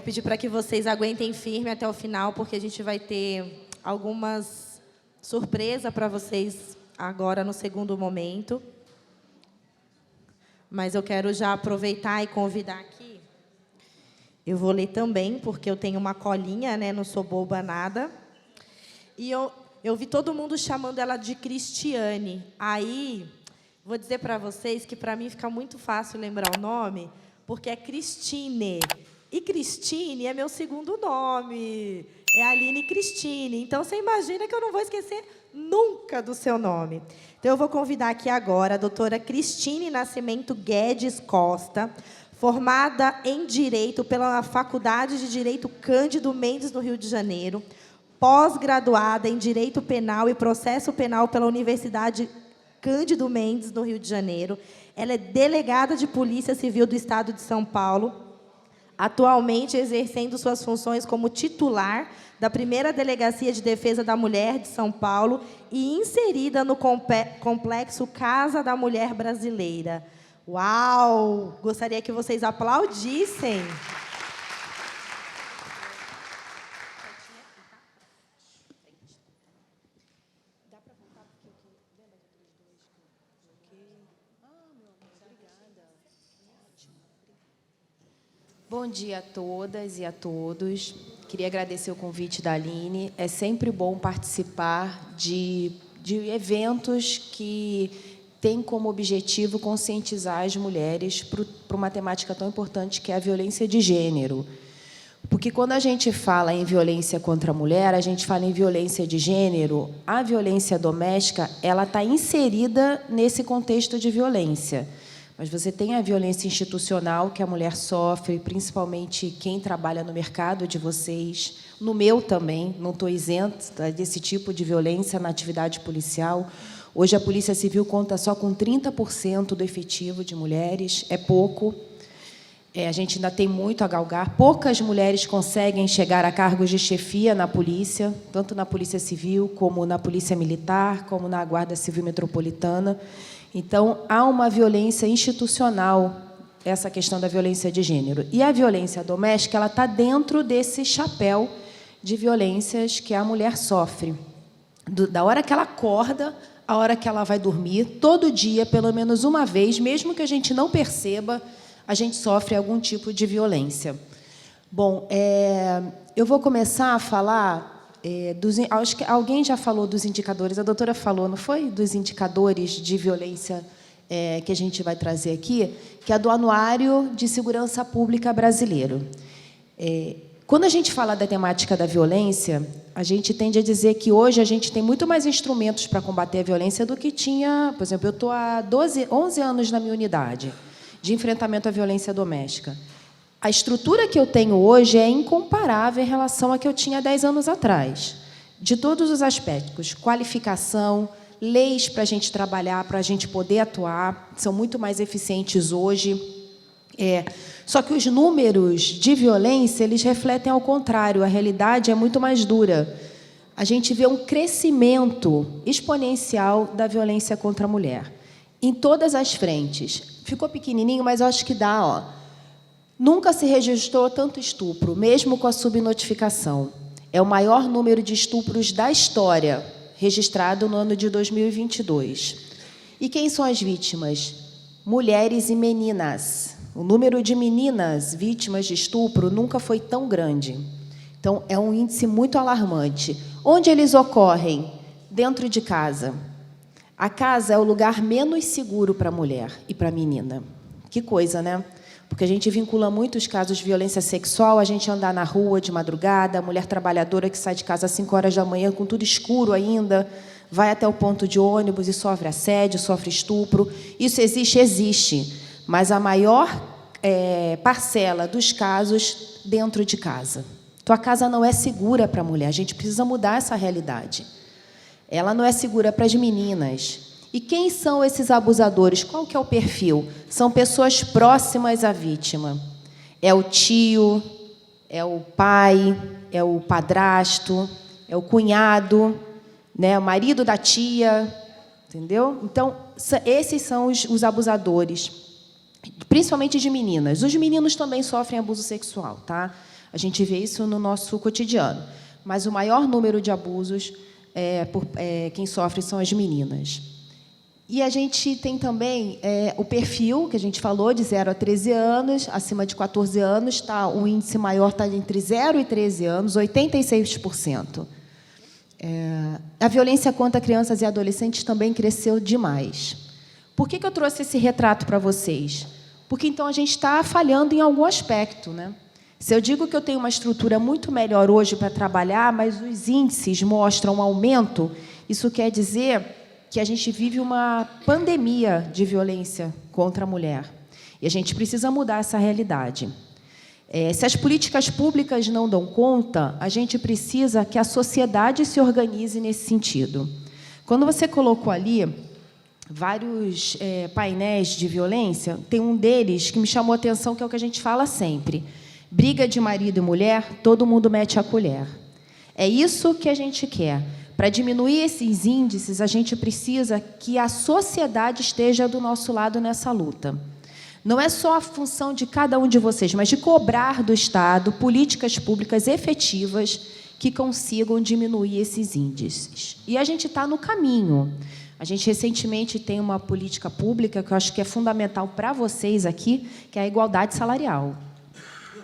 pedir para que vocês aguentem firme até o final, porque a gente vai ter algumas surpresas para vocês agora no segundo momento. Mas eu quero já aproveitar e convidar aqui. Eu vou ler também, porque eu tenho uma colinha, né? Não sou boba nada. E eu vi todo mundo chamando ela de Cristiane. Aí, vou dizer para vocês que, para mim, fica muito fácil lembrar o nome, porque é Cristine. E Cristine é meu segundo nome. É Aline Cristine. Então, você imagina que eu não vou esquecer nunca do seu nome. Então, eu vou convidar aqui agora a doutora Cristine Nascimento Guedes Costa, formada em Direito pela Faculdade de Direito Cândido Mendes, no Rio de Janeiro, pós-graduada em Direito Penal e Processo Penal pela Universidade Cândido Mendes, no Rio de Janeiro. Ela é delegada de Polícia Civil do Estado de São Paulo, atualmente exercendo suas funções como titular da primeira Delegacia de Defesa da Mulher de São Paulo e inserida no complexo Casa da Mulher Brasileira. Uau! Gostaria que vocês aplaudissem. Bom dia a todas e a todos. Queria agradecer o convite da Aline. É sempre bom participar de eventos que têm como objetivo conscientizar as mulheres para uma temática tão importante que é a violência de gênero. Porque, quando a gente fala em violência contra a mulher, a gente fala em violência de gênero, a violência doméstica ela está inserida nesse contexto de violência. Mas você tem a violência institucional que a mulher sofre, principalmente quem trabalha no mercado de vocês, no meu também, não estou isenta desse tipo de violência na atividade policial. Hoje, a Polícia Civil conta só com 30% do efetivo de mulheres, é pouco. A gente ainda tem muito a galgar. Poucas mulheres conseguem chegar a cargos de chefia na polícia, tanto na Polícia Civil, como na Polícia Militar, como na Guarda Civil Metropolitana. Então, há uma violência institucional, essa questão da violência de gênero. E a violência doméstica ela está dentro desse chapéu de violências que a mulher sofre. Da hora que ela acorda, à hora que ela vai dormir, todo dia, pelo menos uma vez, mesmo que a gente não perceba, a gente sofre algum tipo de violência. Bom, eu vou começar a falar... acho que alguém já falou dos indicadores, a doutora falou, não foi? Dos indicadores de violência que a gente vai trazer aqui, que é do Anuário de Segurança Pública Brasileiro. Quando a gente fala da temática da violência, a gente tende a dizer que hoje a gente tem muito mais instrumentos para combater a violência do que tinha... Por exemplo, eu estou há 11 anos na minha unidade de enfrentamento à violência doméstica. A estrutura que eu tenho hoje é incomparável em relação à que eu tinha 10 anos atrás, de todos os aspectos, qualificação, leis para a gente trabalhar, para a gente poder atuar, são muito mais eficientes hoje. Só que os números de violência eles refletem ao contrário, a realidade é muito mais dura. A gente vê um crescimento exponencial da violência contra a mulher, em todas as frentes. Ficou pequenininho, mas eu acho que dá, ó. Nunca se registrou tanto estupro, mesmo com a subnotificação. É o maior número de estupros da história, registrado no ano de 2022. E quem são as vítimas? Mulheres e meninas. O número de meninas vítimas de estupro nunca foi tão grande. Então, é um índice muito alarmante. Onde eles ocorrem? Dentro de casa. A casa é o lugar menos seguro para a mulher e para a menina. Que coisa, né? Porque a gente vincula muitos casos de violência sexual, a gente andar na rua de madrugada, a mulher trabalhadora que sai de casa às 5 horas da manhã, com tudo escuro ainda, vai até o ponto de ônibus e sofre assédio, sofre estupro. Isso existe? Existe. Mas a maior parcela dos casos dentro de casa. Tua casa não é segura para a mulher, a gente precisa mudar essa realidade. Ela não é segura para as meninas. E quem são esses abusadores? Qual que é o perfil? São pessoas próximas à vítima. É o tio, é o pai, é o padrasto, é o cunhado, né? O marido da tia, entendeu? Então, esses são os abusadores, principalmente de meninas. Os meninos também sofrem abuso sexual, tá? A gente vê isso no nosso cotidiano. Mas o maior número de abusos, quem sofre são as meninas. E a gente tem também o perfil, que a gente falou, de 0 a 13 anos, acima de 14 anos, o índice maior está entre 0 e 13 anos, 86%. A violência contra crianças e adolescentes também cresceu demais. Por que eu trouxe esse retrato para vocês? Porque, então, a gente está falhando em algum aspecto, né? Se eu digo que eu tenho uma estrutura muito melhor hoje para trabalhar, mas os índices mostram um aumento, isso quer dizer que a gente vive uma pandemia de violência contra a mulher. E a gente precisa mudar essa realidade. Se as políticas públicas não dão conta, a gente precisa que a sociedade se organize nesse sentido. Quando você colocou ali vários painéis de violência, tem um deles que me chamou a atenção, que é o que a gente fala sempre. Briga de marido e mulher, todo mundo mete a colher. É isso que a gente quer. Para diminuir esses índices, a gente precisa que a sociedade esteja do nosso lado nessa luta. Não é só a função de cada um de vocês, mas de cobrar do Estado políticas públicas efetivas que consigam diminuir esses índices. E a gente está no caminho. A gente, recentemente, tem uma política pública que eu acho que é fundamental para vocês aqui, que é a igualdade salarial.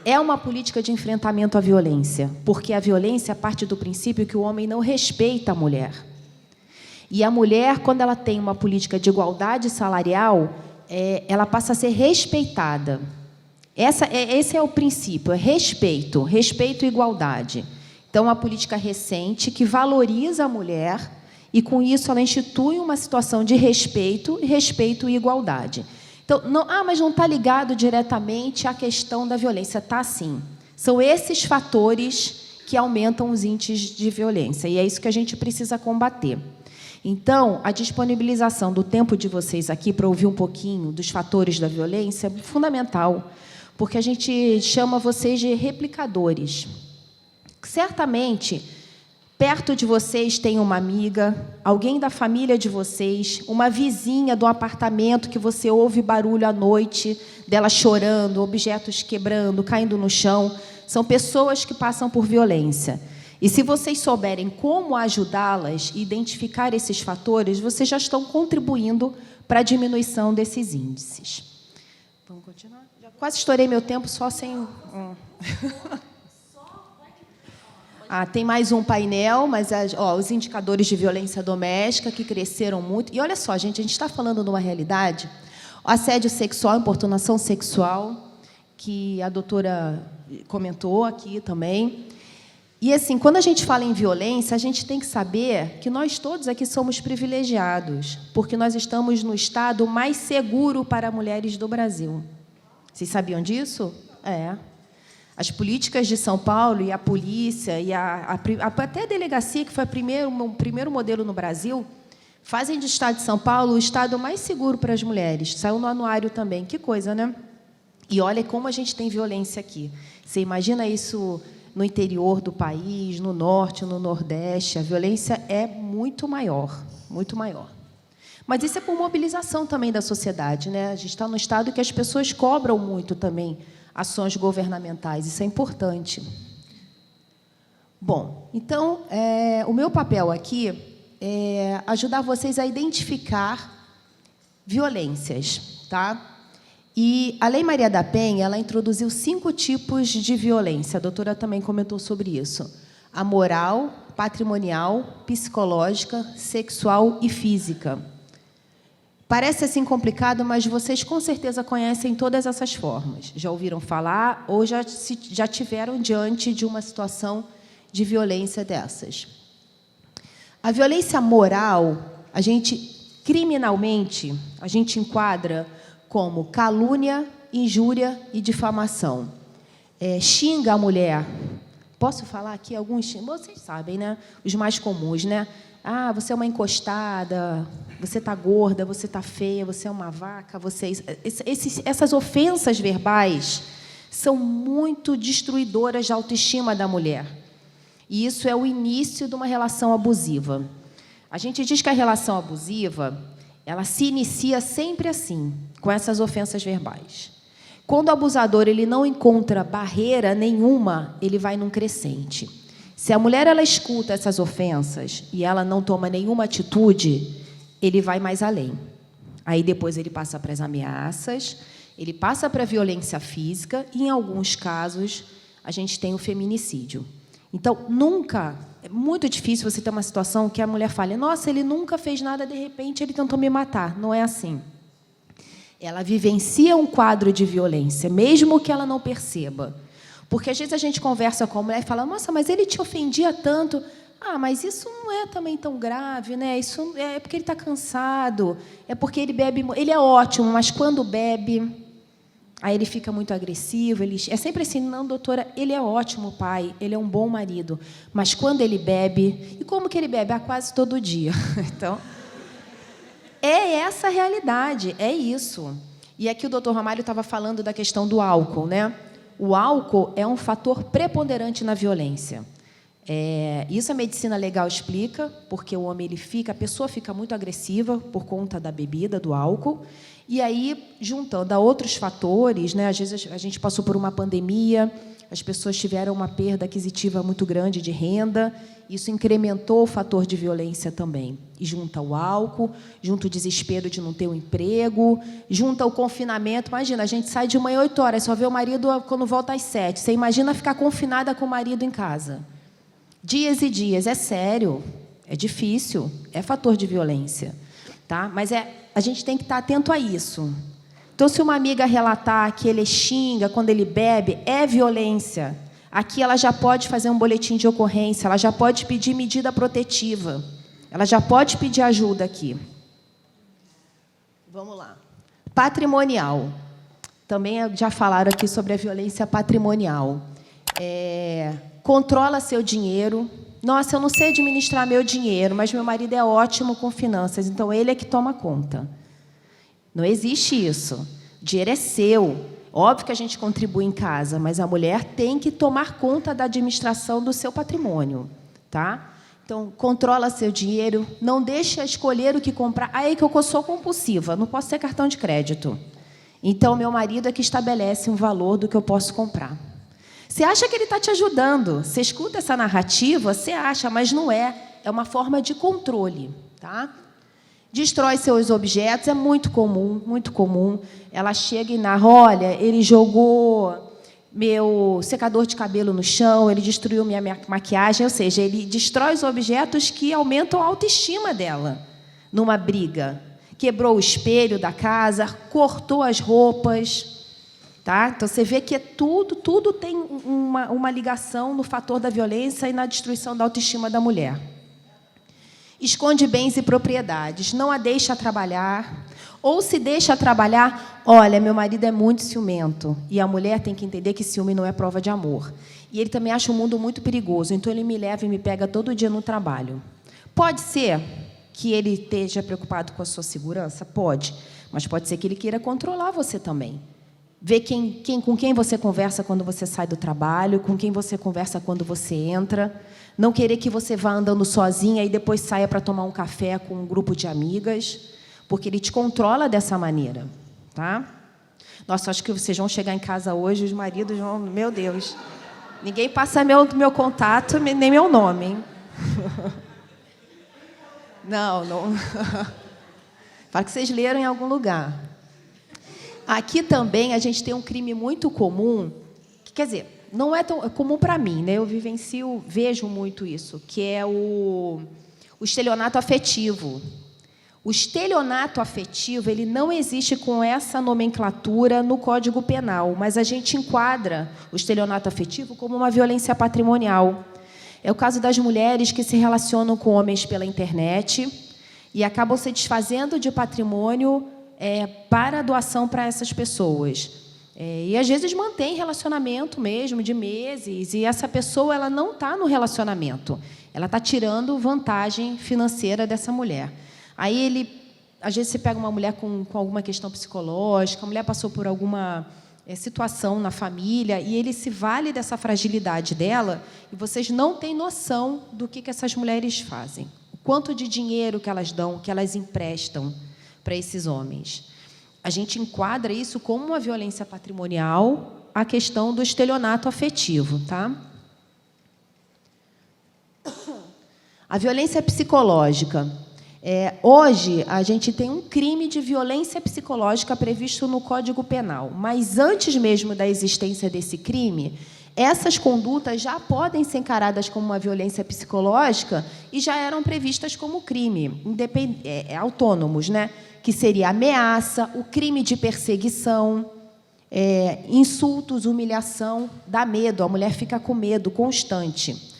É uma política de enfrentamento à violência, porque a violência parte do princípio que o homem não respeita a mulher. E a mulher, quando ela tem uma política de igualdade salarial, ela passa a ser respeitada. Esse é o princípio, é respeito, respeito e igualdade. Então, uma política recente que valoriza a mulher e, com isso, ela institui uma situação de respeito e igualdade. Então, mas não está ligado diretamente à questão da violência. Está sim. São esses fatores que aumentam os índices de violência, e é isso que a gente precisa combater. Então, a disponibilização do tempo de vocês aqui para ouvir um pouquinho dos fatores da violência é fundamental, porque a gente chama vocês de replicadores. Certamente, perto de vocês tem uma amiga, alguém da família de vocês, uma vizinha do apartamento que você ouve barulho à noite, dela chorando, objetos quebrando, caindo no chão. São pessoas que passam por violência. E se vocês souberem como ajudá-las e identificar esses fatores, vocês já estão contribuindo para a diminuição desses índices. Vamos continuar? Já quase estourei meu tempo só sem... tem mais um painel, mas os indicadores de violência doméstica que cresceram muito. E olha só, gente, a gente está falando de uma realidade, o assédio sexual, importunação sexual, que a doutora comentou aqui também. E, assim, quando a gente fala em violência, a gente tem que saber que nós todos aqui somos privilegiados, porque nós estamos no estado mais seguro para mulheres do Brasil. Vocês sabiam disso? As políticas de São Paulo e a polícia, e até a delegacia, que foi o primeiro modelo no Brasil, fazem do estado de São Paulo o estado mais seguro para as mulheres. Saiu no anuário também. Que coisa, né? E olha como a gente tem violência aqui. Você imagina isso no interior do país, no norte, no nordeste. A violência é muito maior, muito maior. Mas isso é por mobilização também da sociedade, né? A gente está num estado que as pessoas cobram muito também ações governamentais. Isso é importante. Bom, então, o meu papel aqui é ajudar vocês a identificar violências, tá? E a Lei Maria da Penha, ela introduziu 5 tipos de violência. A doutora também comentou sobre isso. A moral, patrimonial, psicológica, sexual e física. Parece assim complicado, mas vocês com certeza conhecem todas essas formas. Já ouviram falar ou já tiveram diante de uma situação de violência dessas. A violência moral, criminalmente, a gente enquadra como calúnia, injúria e difamação. Xinga a mulher. Posso falar aqui alguns? Vocês sabem, né? Os mais comuns, né? Você é uma encostada, você está gorda, você está feia, você é uma vaca, essas ofensas verbais são muito destruidoras da autoestima da mulher. E isso é o início de uma relação abusiva. A gente diz que a relação abusiva, ela se inicia sempre assim, com essas ofensas verbais. Quando o abusador ele não encontra barreira nenhuma, ele vai num crescente. Se a mulher ela escuta essas ofensas e ela não toma nenhuma atitude, ele vai mais além. Aí depois ele passa para as ameaças, ele passa para a violência física e, em alguns casos, a gente tem o feminicídio. Então, nunca, é muito difícil você ter uma situação que a mulher fale: nossa, ele nunca fez nada, de repente ele tentou me matar. Não é assim. Ela vivencia um quadro de violência, mesmo que ela não perceba. Porque, às vezes, a gente conversa com a mulher e fala: nossa, mas ele te ofendia tanto. Ah, mas isso não é também tão grave, né? Isso é porque ele está cansado, é porque ele bebe. Ele é ótimo, mas quando bebe, aí ele fica muito agressivo. É sempre assim: não, doutora, ele é ótimo pai, ele é um bom marido, mas quando ele bebe... E como que ele bebe? Ah, quase todo dia. Então, é essa a realidade, é isso. E aqui o doutor Ramalho estava falando da questão do álcool, né? O álcool é um fator preponderante na violência. Isso a medicina legal explica, porque o homem a pessoa fica muito agressiva por conta da bebida, do álcool, e aí, juntando a outros fatores, né, às vezes a gente passou por uma pandemia, as pessoas tiveram uma perda aquisitiva muito grande de renda, isso incrementou o fator de violência também. E junta o álcool, junta o desespero de não ter um emprego, junta o confinamento. Imagina, a gente sai de manhã 8 horas, só vê o marido quando volta às 7. Você imagina ficar confinada com o marido em casa. Dias e dias, é sério, é difícil, é fator de violência. Tá? Mas a gente tem que estar atento a isso. Então, se uma amiga relatar que ele xinga quando ele bebe, é violência. Aqui ela já pode fazer um boletim de ocorrência, ela já pode pedir medida protetiva, ela já pode pedir ajuda aqui. Vamos lá. Patrimonial. Também já falaram aqui sobre a violência patrimonial. Controla seu dinheiro. Nossa, eu não sei administrar meu dinheiro, mas meu marido é ótimo com finanças, então ele é que toma conta. Não existe isso. O dinheiro é seu. Óbvio que a gente contribui em casa, mas a mulher tem que tomar conta da administração do seu patrimônio. Tá? Então, controla seu dinheiro, não deixa escolher o que comprar. Aí que eu sou compulsiva, não posso ter cartão de crédito. Então, meu marido é que estabelece um valor do que eu posso comprar. Você acha que ele está te ajudando. Você escuta essa narrativa, você acha, mas não é. É uma forma de controle. Tá? Destrói seus objetos, é muito comum, muito comum. Ela chega e narra: olha, ele jogou meu secador de cabelo no chão, ele destruiu minha maquiagem, ou seja, ele destrói os objetos que aumentam a autoestima dela numa briga. Quebrou o espelho da casa, cortou as roupas. Tá? Então, você vê que tudo tem uma ligação no fator da violência e na destruição da autoestima da mulher. Esconde bens e propriedades, não a deixa trabalhar, ou se deixa trabalhar, olha, meu marido é muito ciumento, e a mulher tem que entender que ciúme não é prova de amor. E ele também acha o mundo muito perigoso, então ele me leva e me pega todo dia no trabalho. Pode ser que ele esteja preocupado com a sua segurança? Pode, mas pode ser que ele queira controlar você também. Ver com quem você conversa quando você sai do trabalho, com quem você conversa quando você entra. Não querer que você vá andando sozinha e depois saia para tomar um café com um grupo de amigas, porque ele te controla dessa maneira. Tá? Nossa, acho que vocês vão chegar em casa hoje, os maridos vão... Meu Deus, ninguém passa meu contato, nem meu nome, hein? Não. Fala que vocês leram em algum lugar. Aqui também a gente tem um crime muito comum, que, quer dizer, não é tão comum para mim, né? Eu vejo muito isso, que é o estelionato afetivo. O estelionato afetivo, ele não existe com essa nomenclatura no Código Penal, mas a gente enquadra o estelionato afetivo como uma violência patrimonial. É o caso das mulheres que se relacionam com homens pela internet e acabam se desfazendo de patrimônio para doação para essas pessoas. E, às vezes, mantém relacionamento mesmo, de meses, e essa pessoa ela não está no relacionamento. Ela está tirando vantagem financeira dessa mulher. Aí, às vezes, você pega uma mulher com alguma questão psicológica, a mulher passou por alguma situação na família, e ele se vale dessa fragilidade dela, e vocês não têm noção do que essas mulheres fazem. O quanto de dinheiro que elas dão, que elas emprestam para esses homens. a gente enquadra isso como uma violência patrimonial, a questão do estelionato afetivo, tá? A violência psicológica. Hoje, a gente tem um crime de violência psicológica previsto no Código Penal, mas antes mesmo da existência desse crime, essas condutas já podem ser encaradas como uma violência psicológica e já eram previstas como crime, autônomos, né? Que seria ameaça, o crime de perseguição, insultos, humilhação, dá medo, a mulher fica com medo constante.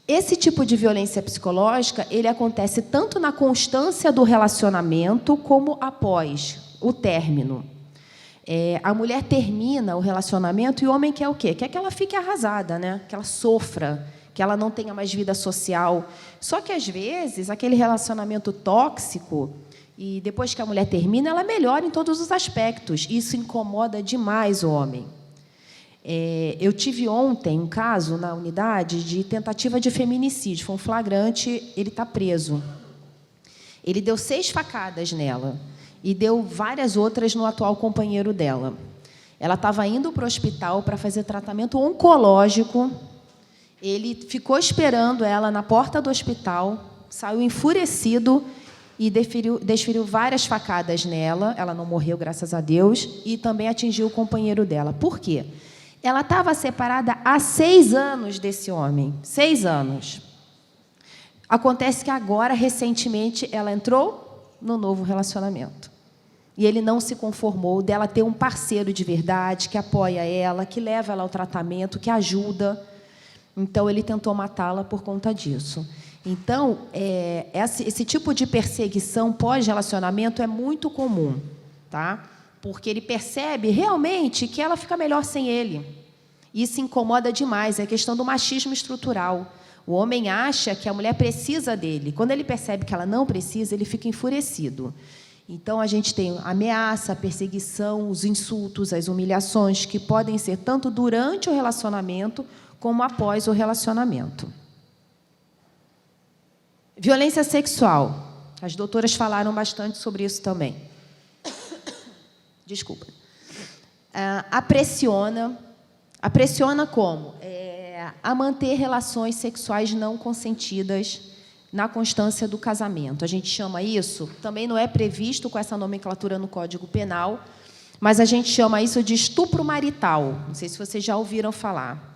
Esse tipo de violência psicológica, ele acontece tanto na constância do relacionamento como após o término. A mulher termina o relacionamento e o homem quer o quê? Quer que ela fique arrasada, né? Que ela sofra, que ela não tenha mais vida social. Só que, às vezes, aquele relacionamento tóxico, e depois que a mulher termina, ela melhora em todos os aspectos. Isso incomoda demais o homem. Eu tive ontem um caso na unidade de tentativa de feminicídio. Foi um flagrante, ele está preso. Ele deu 6 facadas nela e deu várias outras no atual companheiro dela. Ela estava indo para o hospital para fazer tratamento oncológico. Ele ficou esperando ela na porta do hospital, saiu enfurecido e desferiu várias facadas nela. Ela não morreu, graças a Deus, e também atingiu o companheiro dela. Por quê? Ela estava separada há 6 anos desse homem. 6 anos. Acontece que agora, recentemente, ela entrou no novo relacionamento. E ele não se conformou dela ter um parceiro de verdade, que apoia ela, que leva ela ao tratamento, que ajuda. Então, ele tentou matá-la por conta disso. Então, esse tipo de perseguição pós-relacionamento é muito comum, tá? Porque ele percebe realmente que ela fica melhor sem ele. Isso incomoda demais, é a questão do machismo estrutural. O homem acha que a mulher precisa dele. Quando ele percebe que ela não precisa, ele fica enfurecido. Então, a gente tem a ameaça, a perseguição, os insultos, as humilhações, que podem ser tanto durante o relacionamento como após o relacionamento. Violência sexual. As doutoras falaram bastante sobre isso também. Desculpa. Apressiona como? A manter relações sexuais não consentidas na constância do casamento. A gente chama isso, também não é previsto com essa nomenclatura no Código Penal, mas a gente chama isso de estupro marital. Não sei se vocês já ouviram falar.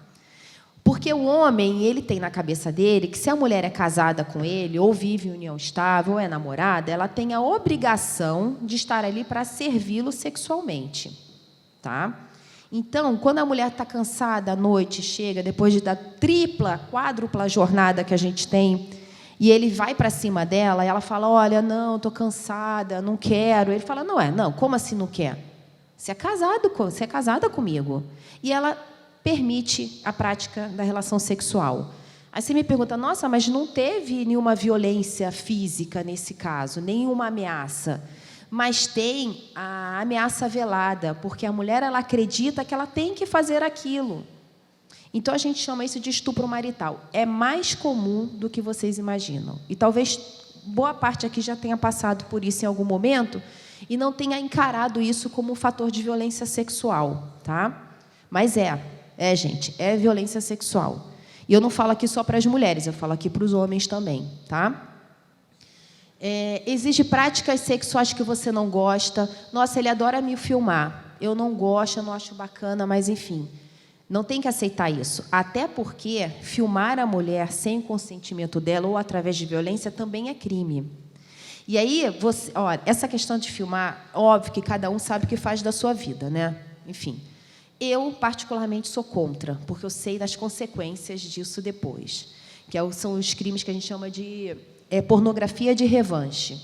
Porque o homem, ele tem na cabeça dele que se a mulher é casada com ele, ou vive em união estável, ou é namorada, ela tem a obrigação de estar ali para servi-lo sexualmente. Tá? Então, quando a mulher está cansada à noite, chega, depois da tripla, quádrupla jornada que a gente tem, e ele vai para cima dela, e ela fala, olha, não, estou cansada, não quero. Ele fala, não, como assim não quer? Você é casada comigo. E ela permite a prática da relação sexual. Aí você me pergunta, nossa, mas não teve nenhuma violência física nesse caso, nenhuma ameaça. Mas tem a ameaça velada, porque a mulher ela acredita que ela tem que fazer aquilo. Então, a gente chama isso de estupro marital. É mais comum do que vocês imaginam. E talvez boa parte aqui já tenha passado por isso em algum momento e não tenha encarado isso como um fator de violência sexual. Tá? Mas gente, é violência sexual. E eu não falo aqui só para as mulheres, eu falo aqui para os homens também. Tá? Exige práticas sexuais que você não gosta. Nossa, ele adora me filmar. Eu não gosto, eu não acho bacana, mas, enfim, não tem que aceitar isso. Até porque filmar a mulher sem consentimento dela ou através de violência também é crime. E aí, essa questão de filmar, óbvio que cada um sabe o que faz da sua vida, né? Enfim, eu, particularmente, sou contra, porque eu sei das consequências disso depois, que são os crimes que a gente chama de pornografia de revanche.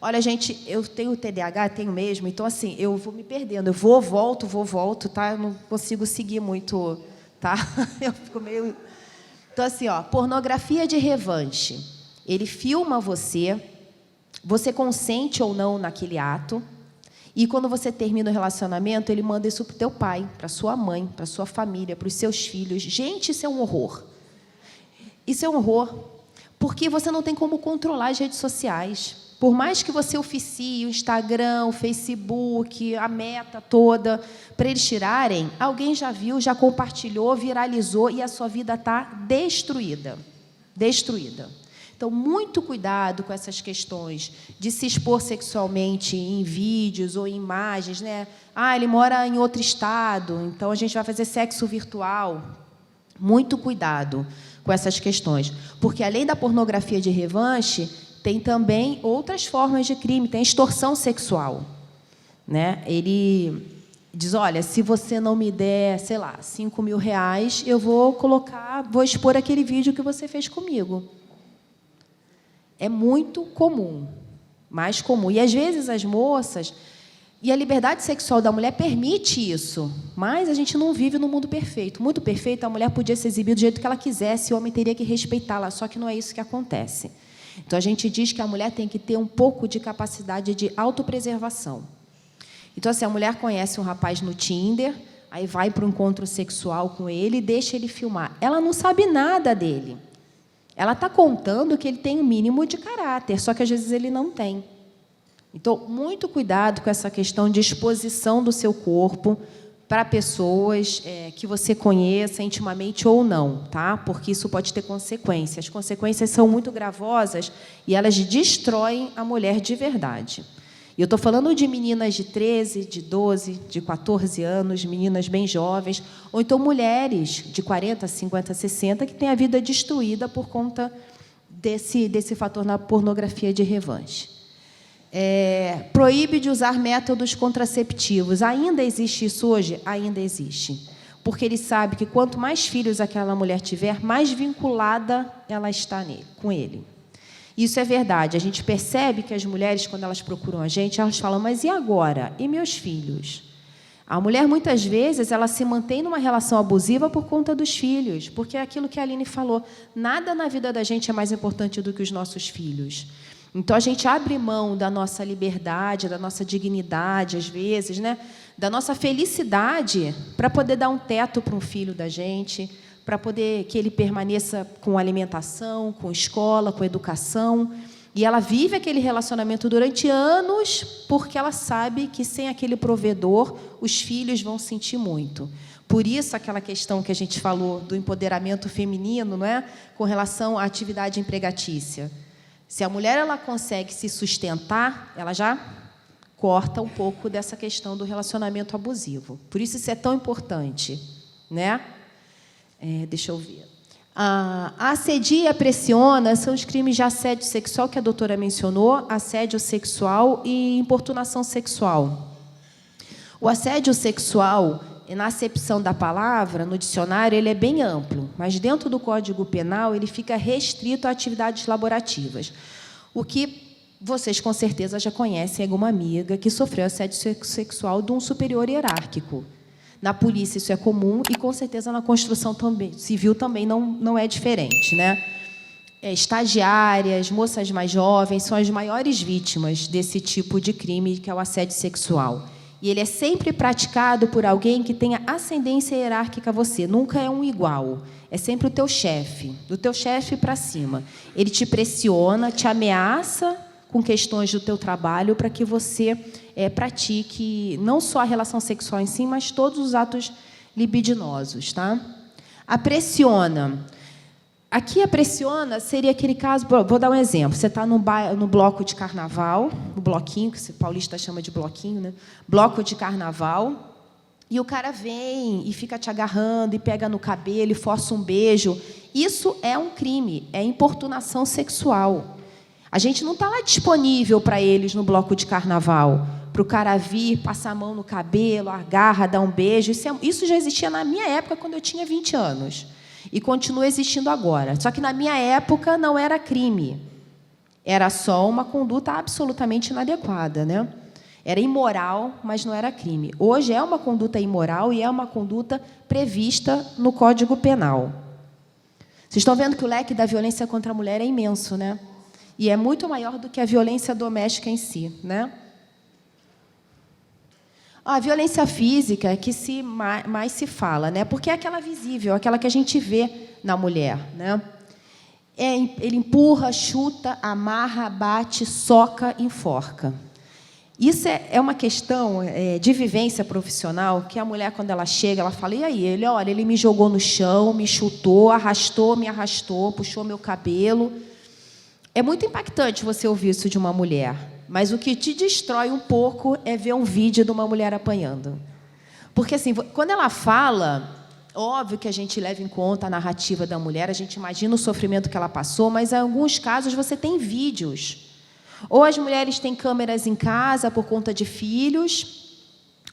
Olha, gente, eu tenho TDAH, tenho mesmo, então, assim, eu vou me perdendo. Eu vou, volto, tá? Eu não consigo seguir muito, tá? Eu fico meio... Então, assim, pornografia de revanche. Ele filma você consente ou não naquele ato, e quando você termina o relacionamento, ele manda isso para o teu pai, para a sua mãe, para a sua família, para os seus filhos. Gente, isso é um horror. Isso é um horror, porque você não tem como controlar as redes sociais. Por mais que você oficie o Instagram, o Facebook, a Meta toda, para eles tirarem, alguém já viu, já compartilhou, viralizou e a sua vida está destruída. Destruída. Então, muito cuidado com essas questões de se expor sexualmente em vídeos ou em imagens, né? Ah, ele mora em outro estado, então a gente vai fazer sexo virtual. Muito cuidado com essas questões, porque além da pornografia de revanche, tem também outras formas de crime, tem extorsão sexual, né? Ele diz, olha, se você não me der, sei lá, R$5.000, eu vou expor aquele vídeo que você fez comigo. É muito comum, mais comum. E, às vezes, as moças... E a liberdade sexual da mulher permite isso, mas a gente não vive no mundo perfeito. Mundo perfeito, a mulher podia se exibir do jeito que ela quisesse, o homem teria que respeitá-la, só que não é isso que acontece. Então, a gente diz que a mulher tem que ter um pouco de capacidade de autopreservação. Então, assim, a mulher conhece um rapaz no Tinder, aí vai para um encontro sexual com ele e deixa ele filmar. Ela não sabe nada dele. Ela está contando que ele tem um mínimo de caráter, só que, às vezes, ele não tem. Então, muito cuidado com essa questão de exposição do seu corpo para pessoas que você conheça intimamente ou não, tá? Porque isso pode ter consequências. As consequências são muito gravosas e elas destroem a mulher de verdade. E eu estou falando de meninas de 13, de 12, de 14 anos, meninas bem jovens, ou então mulheres de 40, 50, 60, que têm a vida destruída por conta desse fator na pornografia de revanche. Proíbe de usar métodos contraceptivos. Ainda existe isso hoje? Ainda existe. Porque ele sabe que quanto mais filhos aquela mulher tiver, mais vinculada ela está com ele. Isso é verdade. A gente percebe que as mulheres, quando elas procuram a gente, elas falam, mas e agora? E meus filhos? A mulher, muitas vezes, ela se mantém numa relação abusiva por conta dos filhos, porque é aquilo que a Aline falou, nada na vida da gente é mais importante do que os nossos filhos. Então, a gente abre mão da nossa liberdade, da nossa dignidade, às vezes, né? Da nossa felicidade, para poder dar um teto para um filho da gente, para poder que ele permaneça com alimentação, com escola, com educação. E ela vive aquele relacionamento durante anos, porque ela sabe que, sem aquele provedor, os filhos vão sentir muito. Por isso, aquela questão que a gente falou do empoderamento feminino, não é? Com relação à atividade empregatícia. Se a mulher ela consegue se sustentar, ela já corta um pouco dessa questão do relacionamento abusivo. Por isso é tão importante, né? Deixa eu ver. Assedia, pressiona, são os crimes de assédio sexual que a doutora mencionou, assédio sexual e importunação sexual. O assédio sexual, na acepção da palavra, no dicionário, ele é bem amplo, mas dentro do Código Penal ele fica restrito a atividades laborativas. O que vocês, com certeza, já conhecem alguma amiga que sofreu assédio sexual de um superior hierárquico. Na polícia isso é comum e, com certeza, na construção também, civil também não é diferente, né? Estagiárias, moças mais jovens, são as maiores vítimas desse tipo de crime, que é o assédio sexual. E ele é sempre praticado por alguém que tenha ascendência hierárquica a você. Nunca é um igual. É sempre o teu chefe, do teu chefe para cima. Ele te pressiona, te ameaça com questões do teu trabalho para que você pratique não só a relação sexual em si, mas todos os atos libidinosos, tá? A pressiona. Aqui a pressiona seria aquele caso, vou dar um exemplo, você está no bloco de carnaval, no bloquinho, que o paulista chama de bloquinho, né? Bloco de carnaval, e o cara vem e fica te agarrando, e pega no cabelo, e força um beijo. Isso é um crime, é importunação sexual. A gente não está lá disponível para eles no bloco de carnaval, para o cara vir, passar a mão no cabelo, agarra, dar um beijo. Isso já existia na minha época, quando eu tinha 20 anos. E continua existindo agora. Só que, na minha época, não era crime. Era só uma conduta absolutamente inadequada, né? Era imoral, mas não era crime. Hoje é uma conduta imoral e é uma conduta prevista no Código Penal. Vocês estão vendo que o leque da violência contra a mulher é imenso, né? E é muito maior do que a violência doméstica em si, né? A violência física é que mais se fala, né? Porque é aquela visível, aquela que a gente vê na mulher, né? Ele empurra, chuta, amarra, bate, soca, enforca. Isso é uma questão de vivência profissional, que a mulher, quando ela chega, ela fala, e aí? Ele me jogou no chão, me chutou, me arrastou, puxou meu cabelo. É muito impactante você ouvir isso de uma mulher, mas o que te destrói um pouco é ver um vídeo de uma mulher apanhando. Porque, assim, quando ela fala, óbvio que a gente leva em conta a narrativa da mulher, a gente imagina o sofrimento que ela passou, mas, em alguns casos, você tem vídeos. Ou as mulheres têm câmeras em casa por conta de filhos,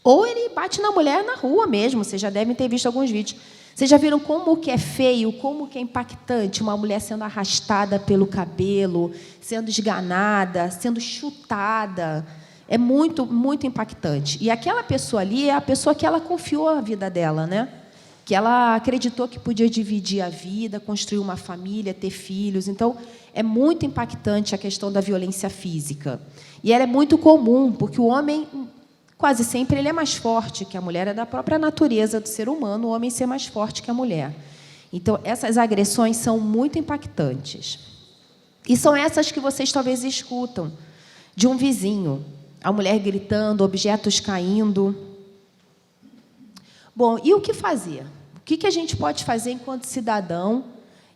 ou ele bate na mulher na rua mesmo. Vocês já devem ter visto alguns vídeos. Vocês já viram como que é feio, como que é impactante uma mulher sendo arrastada pelo cabelo, sendo esganada, sendo chutada. É muito, muito impactante. E aquela pessoa ali é a pessoa que ela confiou a vida dela, né? Que ela acreditou que podia dividir a vida, construir uma família, ter filhos. Então, é muito impactante a questão da violência física. E ela é muito comum, porque o homem, quase sempre, ele é mais forte que a mulher. É da própria natureza do ser humano o homem ser mais forte que a mulher. Então, essas agressões são muito impactantes. E são essas que vocês talvez escutam, de um vizinho. A mulher gritando, objetos caindo. Bom, e o que fazer? O que a gente pode fazer enquanto cidadão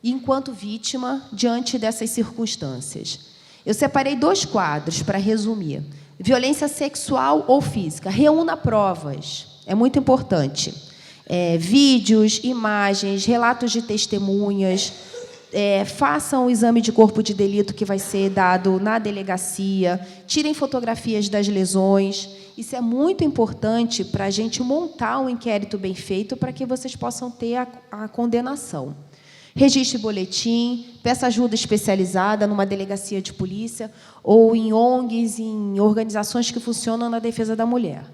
e enquanto vítima diante dessas circunstâncias? Eu separei 2 quadros para resumir. Violência sexual ou física. Reúna provas. É muito importante. Vídeos, imagens, relatos de testemunhas. Façam o exame de corpo de delito que vai ser dado na delegacia. Tirem fotografias das lesões. Isso é muito importante para a gente montar um inquérito bem feito para que vocês possam ter a condenação. Registre boletim, peça ajuda especializada numa delegacia de polícia ou em ONGs, em organizações que funcionam na defesa da mulher.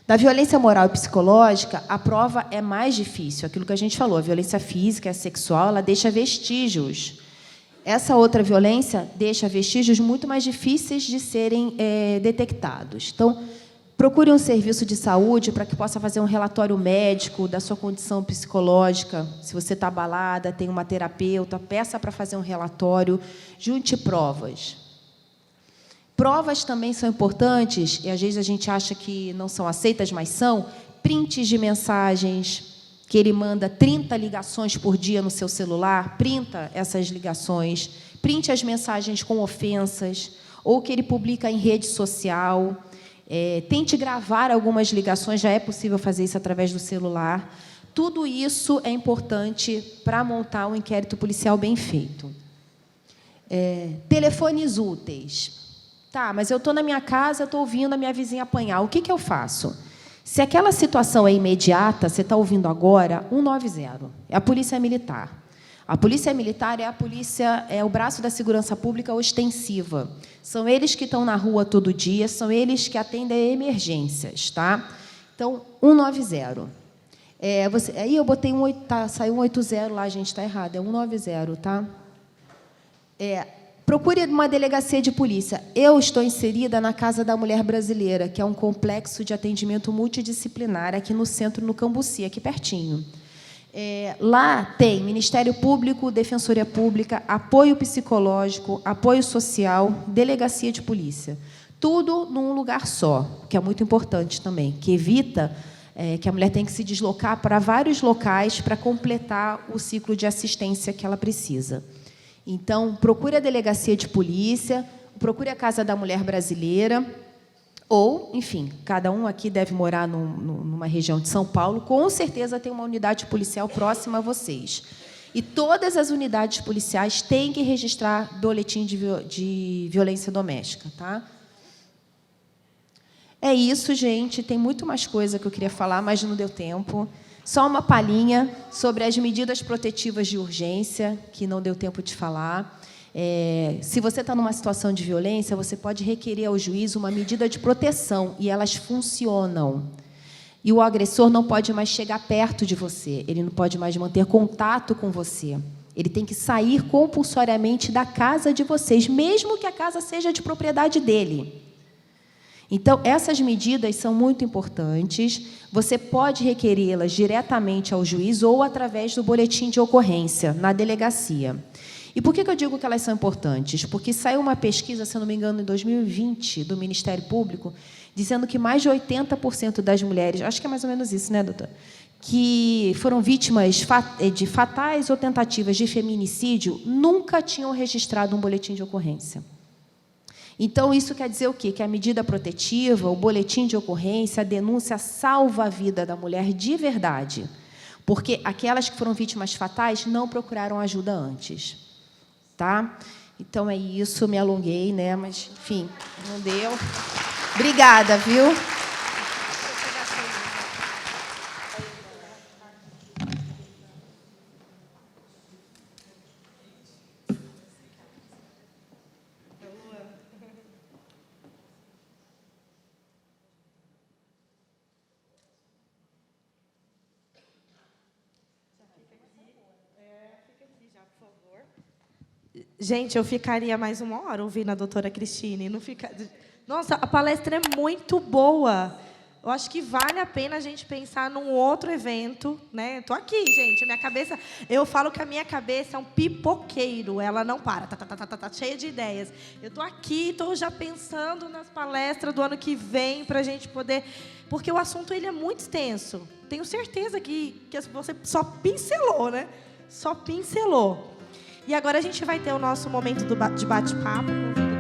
Da violência moral e psicológica, a prova é mais difícil. Aquilo que a gente falou, a violência física, a sexual, ela deixa vestígios. Essa outra violência deixa vestígios muito mais difíceis de serem detectados. Então, procure um serviço de saúde para que possa fazer um relatório médico da sua condição psicológica. Se você está abalada, tem uma terapeuta, peça para fazer um relatório, junte provas. Provas também são importantes, e às vezes a gente acha que não são aceitas, mas são prints de mensagens, que ele manda 30 ligações por dia no seu celular, printa essas ligações, printe as mensagens com ofensas, ou que ele publica em rede social. Tente gravar algumas ligações, já é possível fazer isso através do celular. Tudo isso é importante para montar um inquérito policial bem feito. Telefones úteis. Tá, mas eu estou na minha casa, estou ouvindo a minha vizinha apanhar. O que eu faço? Se aquela situação é imediata, você está ouvindo agora, 190. É a Polícia Militar. A Polícia Militar é o braço da segurança pública ostensiva. São eles que estão na rua todo dia, são eles que atendem a emergências, tá? Então, 190. Aí eu botei saiu 180 lá, gente, está errado, é 190, tá? Procure uma delegacia de polícia. Eu estou inserida na Casa da Mulher Brasileira, que é um complexo de atendimento multidisciplinar aqui no centro, no Cambuci, aqui pertinho. Lá tem Ministério Público, Defensoria Pública, apoio psicológico, apoio social, delegacia de polícia. Tudo num lugar só, que é muito importante também, que evita que a mulher tenha que se deslocar para vários locais para completar o ciclo de assistência que ela precisa. Então, procure a delegacia de polícia, procure a Casa da Mulher Brasileira, ou, enfim, cada um aqui deve morar numa região de São Paulo, com certeza tem uma unidade policial próxima a vocês. E todas as unidades policiais têm que registrar boletim de violência doméstica, tá? É isso, gente. Tem muito mais coisa que eu queria falar, mas não deu tempo. Só uma palhinha sobre as medidas protetivas de urgência, que não deu tempo de falar. Se você está numa situação de violência, você pode requerer ao juiz uma medida de proteção, e elas funcionam. E o agressor não pode mais chegar perto de você, ele não pode mais manter contato com você. Ele tem que sair compulsoriamente da casa de vocês, mesmo que a casa seja de propriedade dele. Então, essas medidas são muito importantes. Você pode requerê-las diretamente ao juiz ou através do boletim de ocorrência, na delegacia. E por que eu digo que elas são importantes? Porque saiu uma pesquisa, se eu não me engano, em 2020, do Ministério Público, dizendo que mais de 80% das mulheres, acho que é mais ou menos isso, né, doutora? Que foram vítimas de fatais ou tentativas de feminicídio, nunca tinham registrado um boletim de ocorrência. Então, isso quer dizer o quê? Que a medida protetiva, o boletim de ocorrência, a denúncia salva a vida da mulher de verdade. Porque aquelas que foram vítimas fatais não procuraram ajuda antes. Tá? Então, é isso. Me alonguei, né? Mas, enfim, não deu. Obrigada, viu? Gente, eu ficaria mais 1 hora ouvindo a doutora Cristine. Não fica... Nossa, a palestra é muito boa. Eu acho que vale a pena a gente pensar num outro evento, né? Estou aqui, gente. Minha cabeça... Eu falo que a minha cabeça é um pipoqueiro. Ela não para. Tá cheia de ideias. Eu estou aqui, estou já pensando nas palestras do ano que vem para a gente poder... Porque o assunto ele é muito extenso. Tenho certeza que você só pincelou, né? Só pincelou. E agora a gente vai ter o nosso momento de bate-papo.